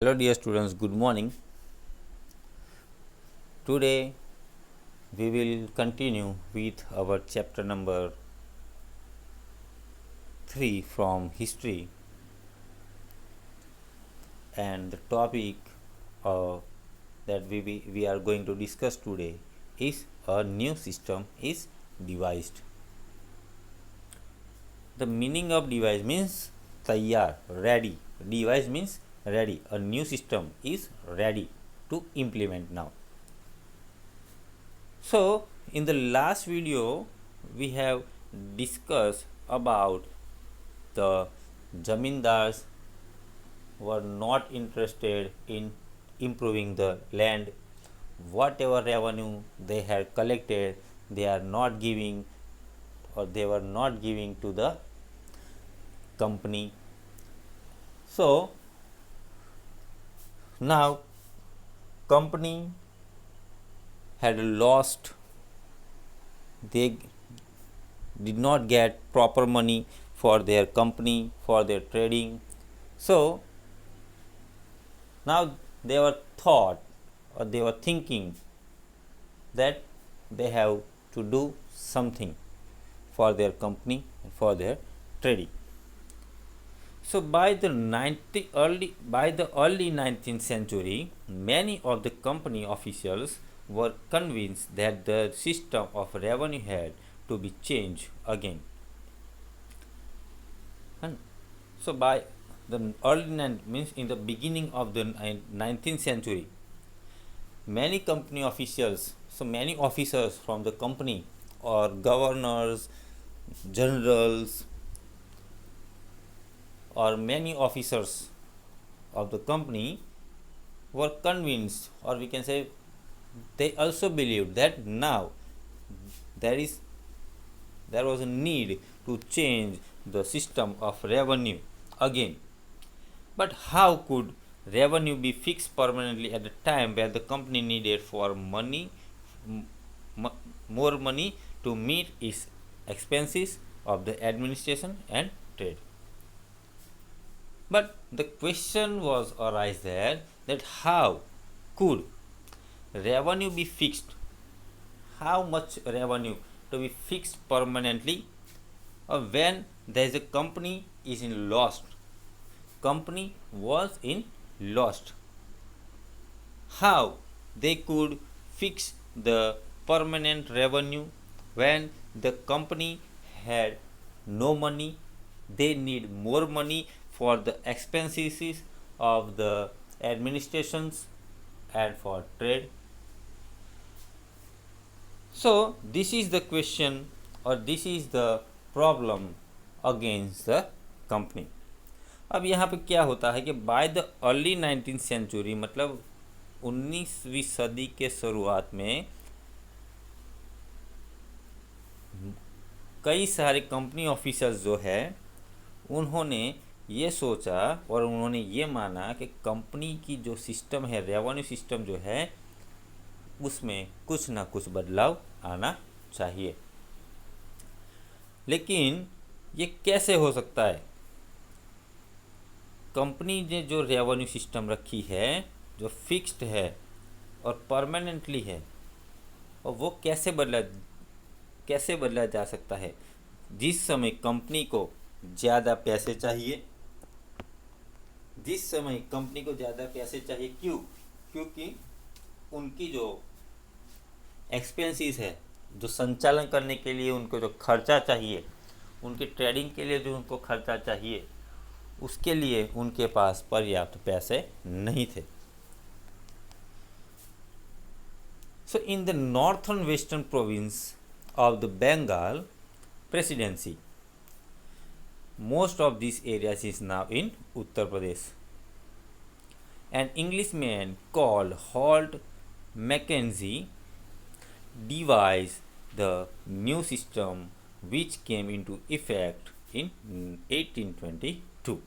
Hello dear students, good morning. Today we will continue with our chapter number 3 from history, and the topic uh, that we are going to discuss today is a new system is devised. The meaning of device means tayyar, ready. Device means ready. A new system is ready to implement now. So, in the last video, we have discussed about the zamindars were not interested in improving the land. Whatever revenue they had collected, they are not giving, or they were not giving to the company. So now company had lost, they did not get proper money for their company, for their trading. So now they were thought, or they were thinking that they have to do something for their company and for their trading. So by the early 19th century, many of the company officials were convinced that the system of revenue had to be changed again. And so by the means in the beginning of the 19th century, many company officials, so many officers from the company, or governors, generals, or many officers of the company were convinced, or we can say they also believed, that now there was a need to change the system of revenue again. But how could revenue be fixed permanently at a time where the company needed for money, more money to meet its expenses of the administration and trade? But the question was arise there, that how could revenue be fixed? How much revenue to be fixed permanently, or when there is a company is in loss? Company was in lost. How they could fix the permanent revenue when the company had no money? They need more money for the expenses of the administrations and for trade. So this is the question, or this is the problem against the company. अब यहाँ पे क्या होता है कि by the early 19th century, मतलब 19वीं सदी के शुरुआत में कई सारे कंपनी ऑफिसर्स जो है, उन्होंने ये सोचा और उन्होंने ये माना कि कंपनी की जो सिस्टम है, रेवेन्यू सिस्टम जो है, उसमें कुछ ना कुछ बदलाव आना चाहिए. लेकिन ये कैसे हो सकता है? कंपनी ने जो रेवेन्यू सिस्टम रखी है, जो फिक्स्ड है और परमानेंटली है, और वो कैसे बदला जा सकता है? जिस समय कंपनी को ज़्यादा पैसे चाहिए, क्यों? क्योंकि उनकी जो एक्सपेंसेस है, जो संचालन करने के लिए उनको जो खर्चा चाहिए, उनके ट्रेडिंग के लिए जो उनको खर्चा चाहिए, उसके लिए उनके पास पर्याप्त पैसे नहीं थे. So in the northern western province of the Bengal presidency, most of these areas is now in Uttar Pradesh. An Englishman called Holt Mackenzie devised the new system, which came into effect in 1822.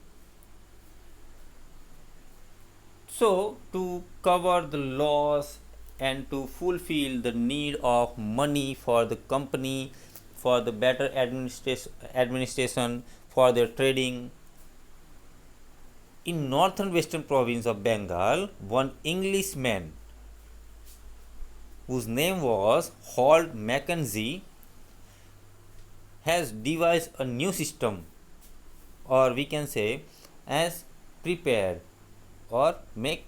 So to cover the loss and to fulfill the need of money for the company, for the better administration, for their trading, In northern western province of Bengal, one Englishman whose name was Hall Mackenzie has devised a new system, or we can say has prepared or make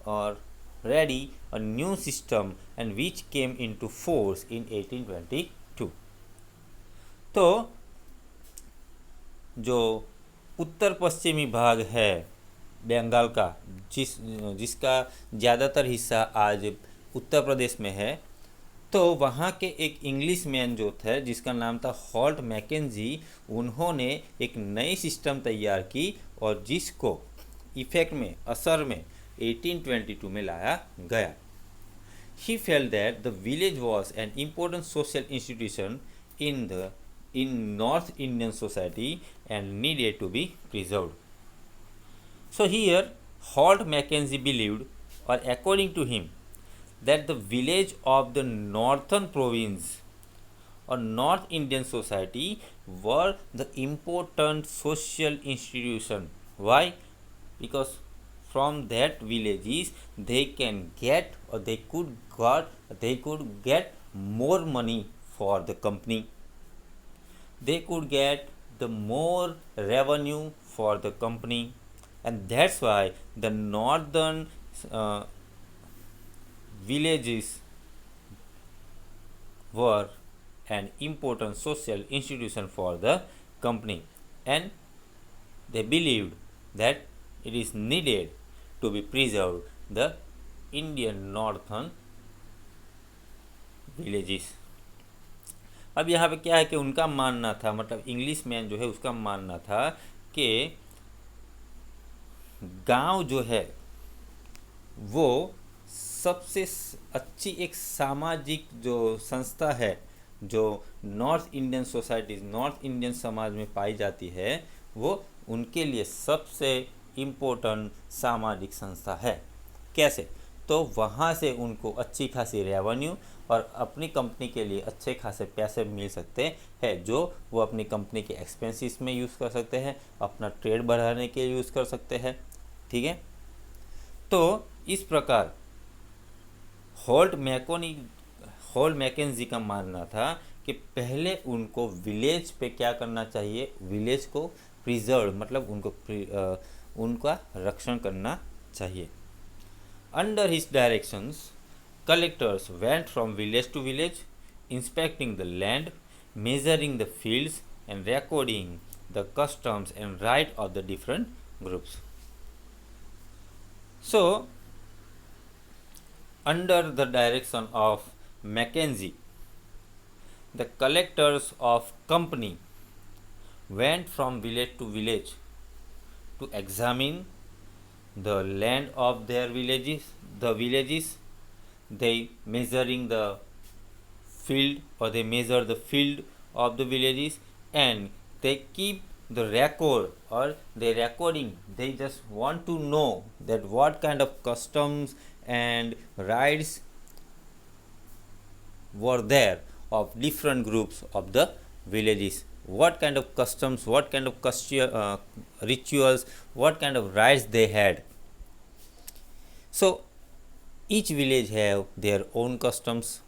or ready a new system and which came into force in 1822. तो जो उत्तर पश्चिमी भाग है बंगाल का, जिसका ज़्यादातर हिस्सा आज उत्तर प्रदेश में है, तो वहाँ के एक इंग्लिश मैन जो थे जिसका नाम था हॉल्ट मैकेंजी, उन्होंने एक नई सिस्टम तैयार की और जिसको इफेक्ट में असर में 1822 में लाया गया. He felt that the village was an important social institution in North Indian society and needed to be preserved. So here Hall Mackenzie believed, or according to him, that the village of the northern province or North Indian society were the important social institution. Why? Because from that villages they can get or they could get more money for the company. They could get the more revenue for the company, and that's why the northern villages were an important social institution for the company, and they believed that it is needed to be preserved the Indian northern villages. अब यहाँ पे क्या है कि उनका मानना था, मतलब इंग्लिश मैन जो है उसका मानना था कि गांव जो है वो सबसे अच्छी एक सामाजिक जो संस्था है जो north Indian societies, north Indian समाज में पाई जाती है, वो उनके लिए सबसे इम्पोर्टेंट सामाजिक संस्था है. कैसे? तो वहाँ से उनको अच्छी खासी रेवेन्यू और अपनी कंपनी के लिए अच्छे खासे पैसे मिल सकते हैं जो वो अपनी कंपनी के एक्सपेंसेस में यूज़ कर सकते हैं, अपना ट्रेड बढ़ाने के लिए यूज़ कर सकते हैं. ठीक है. तो इस प्रकार हॉल्ट मैकेंजी का मानना था कि पहले उनको विलेज पे क्या करना चाहिए, विलेज को प्रिजर्व, मतलब उनका रक्षण करना चाहिए. Under his directions, collectors went from village to village, inspecting the land, measuring the fields, and recording the customs and rights of the different groups. So, under the direction of Mackenzie, the collectors of company went from village to village to examine the land of their villages, they measuring the field, or they measure the field of the villages, and they keep the record, or they recording, they just want to know that what kind of customs and rights were there of different groups of the villages, what kind of customs, what kind of rituals, what kind of rights they had. So each village have their own customs,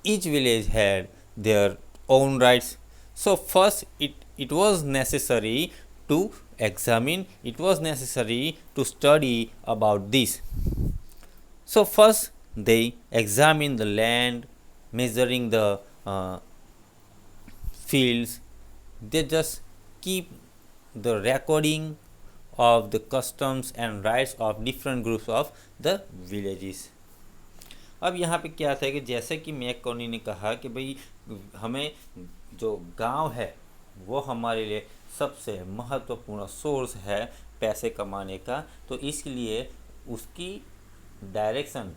each village had their own rights. So first it was necessary to examine, it was necessary to study about this. So first they examine the land, measuring the fields, they just keep the recording of the customs and rights of different groups of the villages. अब यहाँ पे क्या था कि जैसे कि मैककॉनी ने कहा कि भाई हमें जो गांव है वो हमारे लिए सबसे महत्वपूर्ण सोर्स है पैसे कमाने का, तो इसलिए उसकी डायरेक्शन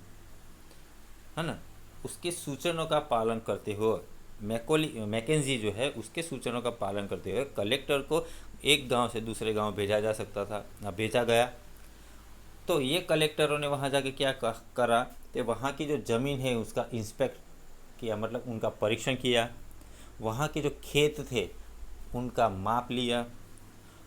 है ना, उसके सूचनों का पालन करते हुए मैकेंजी जो है उसके सूचनों का पालन करते हुए कलेक्टर को एक गांव से दूसरे गांव भेजा जा सकता था, ना भेजा गया. तो ये कलेक्टरों ने वहाँ जाके क्या करा तो वहाँ की जो ज़मीन है उसका इंस्पेक्ट किया, मतलब उनका परीक्षण किया, वहाँ के जो खेत थे उनका माप लिया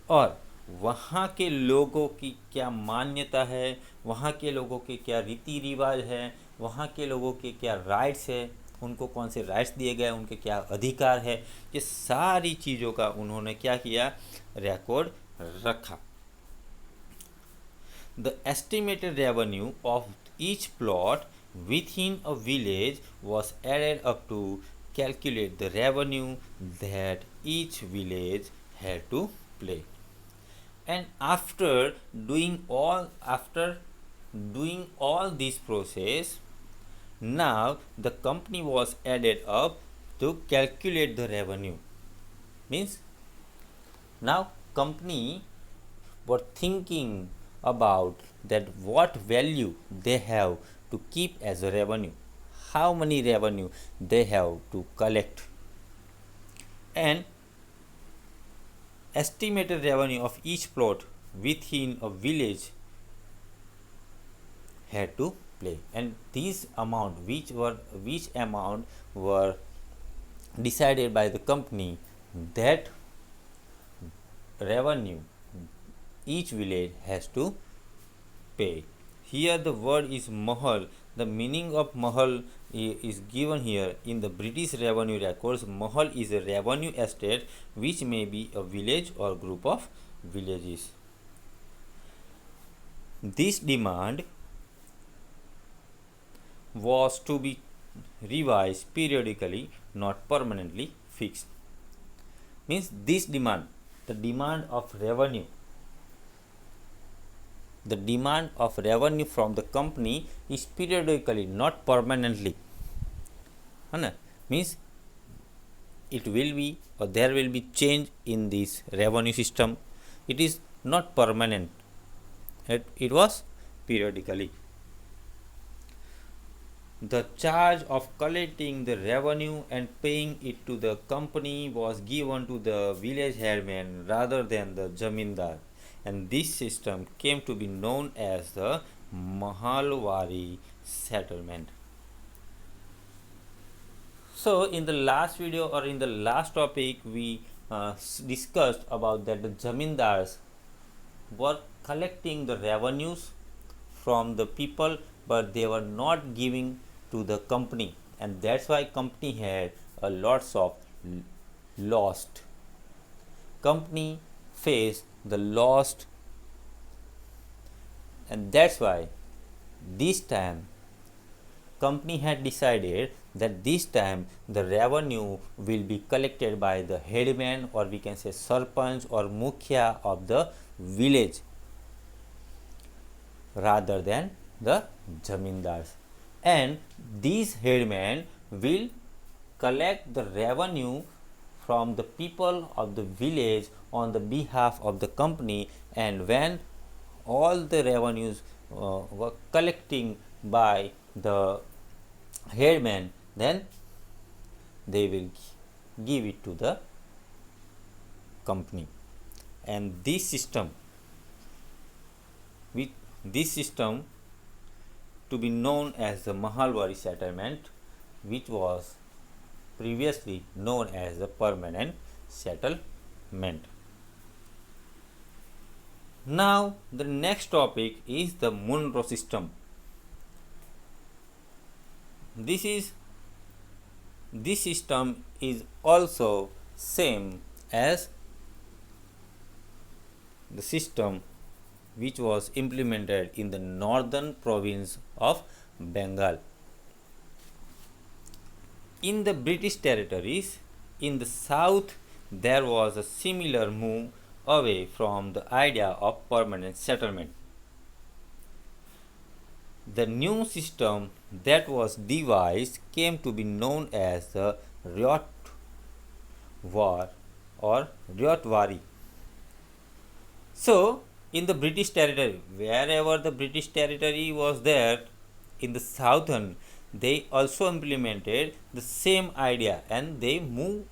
और वहाँ के लोगों की क्या मान्यता है, वहाँ के लोगों के क्या रीति रिवाज है, वहाँ के लोगों के क्या राइट्स है, उनको कौन से राइट्स दिए गए, उनके क्या अधिकार है, ये सारी चीज़ों का उन्होंने क्या किया, रिकॉर्ड रखा। The estimated revenue of each plot within a village was added up to calculate the revenue that each village had to pay. And after doing all this process, now the company was added up to calculate the revenue. Means now company were thinking about that what value they have to keep as a revenue, how many revenue they have to collect, and estimated revenue of each plot within a village had to play. And these amount which amount were decided by the company, that revenue each village has to pay. Here the word is mahal. The meaning of mahal is given here in the British revenue records. Mahal is a revenue estate which may be a village or group of villages. This demand was to be revised periodically, not permanently fixed. Means this demand, the demand of revenue, the demand of revenue from the company is periodically, not permanently. Means it will be, or there will be change in this revenue system. It is not permanent. It was periodically. The charge of collecting the revenue and paying it to the company was given to the village headman rather than the zamindar, and this system came to be known as the Mahalwari settlement. So in the last video, or in the last topic, we discussed about that the zamindars were collecting the revenues from the people, but they were not giving to the company, and that's why company had a lots of lost. Company faced the lost, and that's why this time company had decided that this time the revenue will be collected by the headman, or we can say sarpanch or mukhya of the village, rather than the zamindars. And these headmen will collect the revenue from the people of the village on the behalf of the company, and when all the revenues were collecting by the headman, then they will give it to the company. And this system to be known as the Mahalwari settlement, which was previously known as the permanent settlement. Now the next topic is the Munro system. This system is also same as the system which was implemented in the northern province of Bengal. In the British territories, in the south, there was a similar move away from the idea of permanent settlement. The new system that was devised came to be known as the Ryotwar or Ryotwari. So, in the British territory, wherever the British territory was there, in the southern, they also implemented the same idea, and they move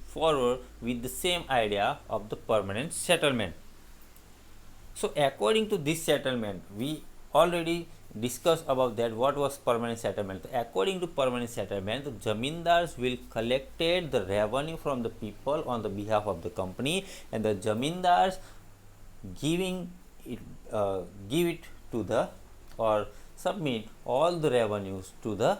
forward with the same idea of the permanent settlement. So according to this settlement, we already discussed about that what was permanent settlement. According to permanent settlement, the zamindars will collected the revenue from the people on the behalf of the company, and the zamindars giving it give it to the or submit all the revenues to the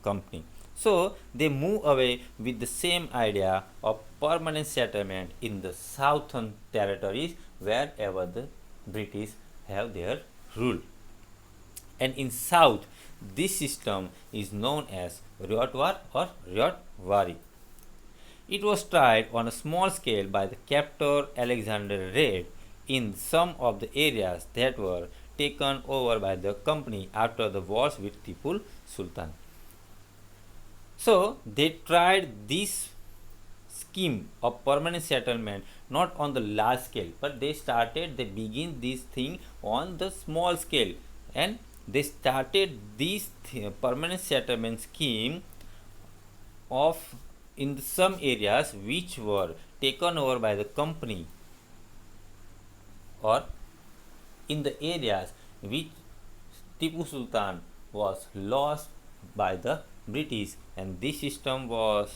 company. So they move away with the same idea of permanent settlement in the southern territories wherever the British have their rule. And in south, this system is known as Ryotwar or Ryotwari. It was tried on a small scale by the captor Alexander Reid in some of the areas that were taken over by the company after the wars with Tipu Sultan. So they tried this scheme of permanent settlement not on the large scale, but they begin this thing on the small scale, and they started this permanent settlement scheme of in some areas which were taken over by the company, or in the areas which Tipu Sultan was lost by the British, and this system was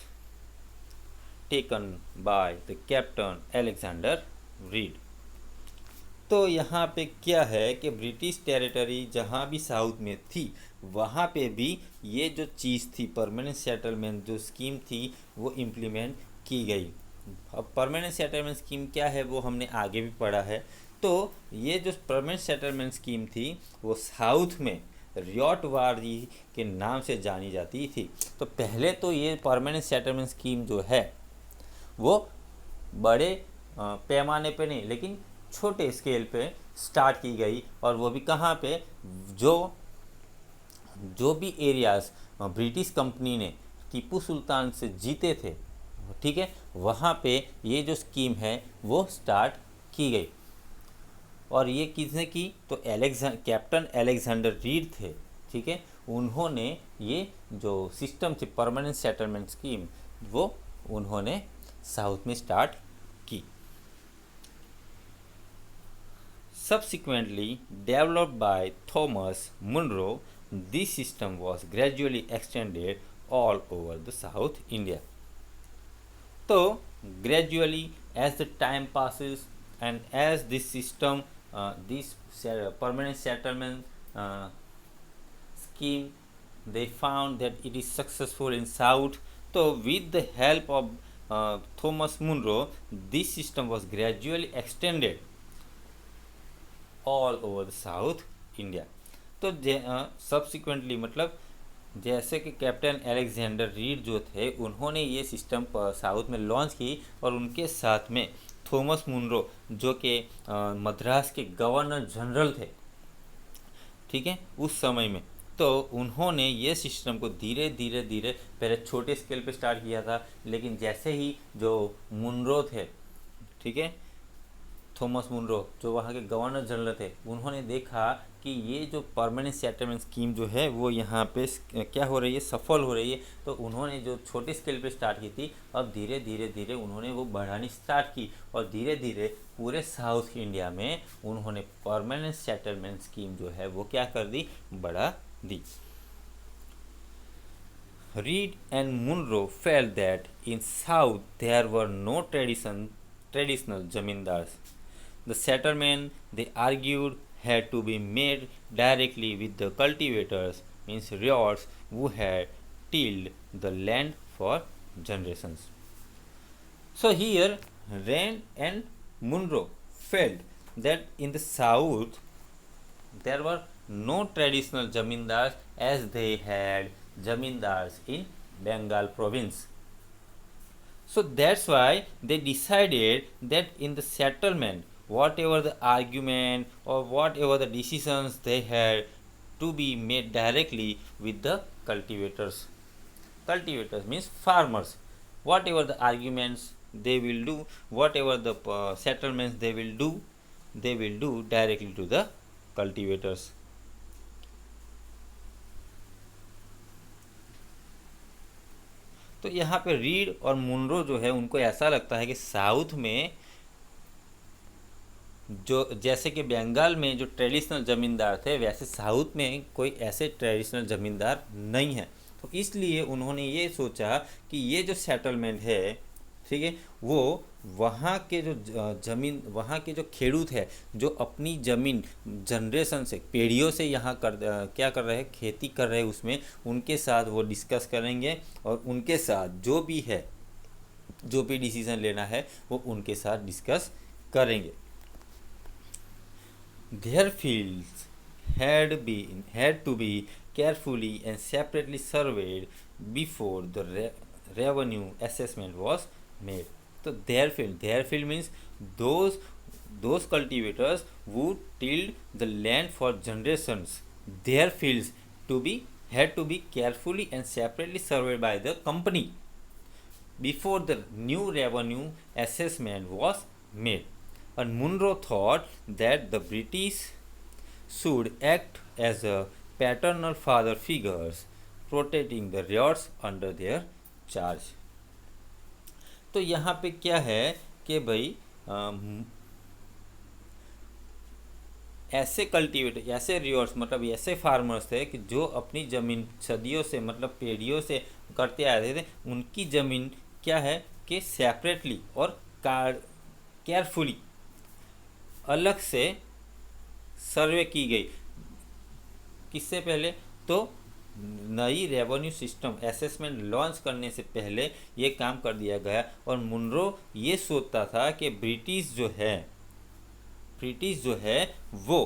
taken by the captain Alexander Reid. तो यहाँ पे क्या है कि British territory जहाँ भी south में थी वहाँ पे भी ये जो चीज़ थी परमानेंट सेटलमेंट जो स्कीम थी वो इम्प्लीमेंट की गई. अब परमानेंट सेटलमेंट स्कीम क्या है वो हमने आगे भी पढ़ा है. तो ये जो परमानेंट सेटलमेंट स्कीम थी वो साउथ में रियोटवारी के नाम से जानी जाती थी. तो पहले तो ये परमानेंट सेटलमेंट स्कीम जो है वो बड़े पैमाने पे नहीं लेकिन छोटे स्केल पे स्टार्ट की गई, और वो भी कहाँ पे, जो भी एरियाज़ ब्रिटिश कंपनी ने टीपू सुल्तान से जीते थे, ठीक है, वहाँ पे ये जो स्कीम है वो स्टार्ट की गई. और ये किसने की, तो कैप्टन अलेक्जेंडर रीड थे, ठीक है, उन्होंने ये जो सिस्टम थी परमानेंट सेटलमेंट स्कीम वो उन्होंने साउथ में स्टार्ट की. Subsequently developed by Thomas Munro, this system was gradually extended all over the South India. So gradually as the time passes and as this system, this permanent settlement scheme, they found that it is successful in South. So with the help of Thomas Munro, this system was gradually extended all over south India. तो subsequently मतलब जैसे कि captain Alexander read जो थे उन्होंने ये system south में launch की, और उनके साथ में थॉमस मुनरो जो कि मद्रास के गवर्नर जनरल थे, ठीक है, उस समय में, तो उन्होंने ये सिस्टम को धीरे धीरे पहले छोटे स्केल पे स्टार्ट किया था, लेकिन जैसे ही जो मुनरो थे, ठीक है, थॉमस मुनरो जो वहाँ के गवर्नर जनरल थे, उन्होंने देखा कि ये जो परमानेंट सेटलमेंट स्कीम जो है वो यहाँ पे क्या हो रही है, सफल हो रही है. तो उन्होंने जो छोटे स्केल पे स्टार्ट की थी अब धीरे धीरे उन्होंने वो बढ़ानी स्टार्ट की, और धीरे धीरे पूरे साउथ इंडिया में उन्होंने परमानेंट सेटलमेंट स्कीम जो है वो क्या कर दी, बढ़ा दी. Reed and Munro felt that in South there were no traditional zamindars. The settlement, they argued, had to be made directly with the cultivators, means ryots, who had tilled the land for generations. So here, Reid and Munro felt that in the south there were no traditional zamindars as they had zamindars in Bengal province. So that's why they decided that in the settlement, whatever the argument or whatever the decisions they had to be made directly with the cultivators. Cultivators means farmers. Whatever the arguments they will do, whatever the settlements they will do directly to the cultivators. तो यहाँ पे read और Munro जो है उनको ऐसा लगता है कि साउथ में जो जैसे कि बंगाल में जो ट्रेडिशनल ज़मींदार थे, वैसे साउथ में कोई ऐसे ट्रेडिशनल ज़मींदार नहीं है। तो इसलिए उन्होंने ये सोचा कि ये जो सेटलमेंट है, ठीक है, वो वहाँ के जो ज़मीन, वहाँ के जो खेडूत है, जो अपनी ज़मीन जनरेशन से, पीढ़ियों से यहाँ क्या कर रहे हैं, खेती कर रहे हैं, उसमें उनके साथ वो डिस्कस करेंगे और उनके साथ जो भी है, जो भी डिसीजन लेना है वो उनके साथ डिस्कस करेंगे। Their fields had to be carefully and separately surveyed before the revenue assessment was made. तो their field means those cultivators who tilled the land for generations. Their fields had to be carefully and separately surveyed by the company before the new revenue assessment was made. And Munro thought that the British should act as a paternal father figures, protecting the riots under their charge. तो यहाँ पे क्या है कि भाई ऐसे cultivator, ऐसे रियोर्स मतलब ऐसे फार्मर्स थे कि जो अपनी ज़मीन सदियों से, मतलब पीढ़ियों से करते आ रहे थे, उनकी ज़मीन क्या है कि सेपरेटली और केयरफुली अलग से सर्वे की गई। किससे पहले? तो नई रेवेन्यू सिस्टम असेसमेंट लॉन्च करने से पहले ये काम कर दिया गया। और मुनरो ये सोचता था कि ब्रिटिश जो है वो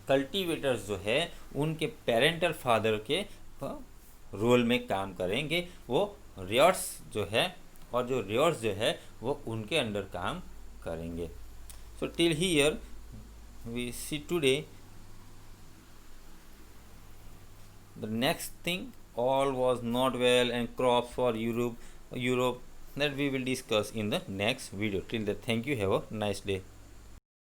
कल्टीवेटर्स जो है उनके पेरेंटल फादर के रोल में काम करेंगे, वो रियर्स जो है, और जो रियर्स जो है वो उनके अंडर काम करेंगे। So till here we see today. The next thing, all was not well and crops for Europe that we will discuss in the next video. Till then, thank you. Have a nice day.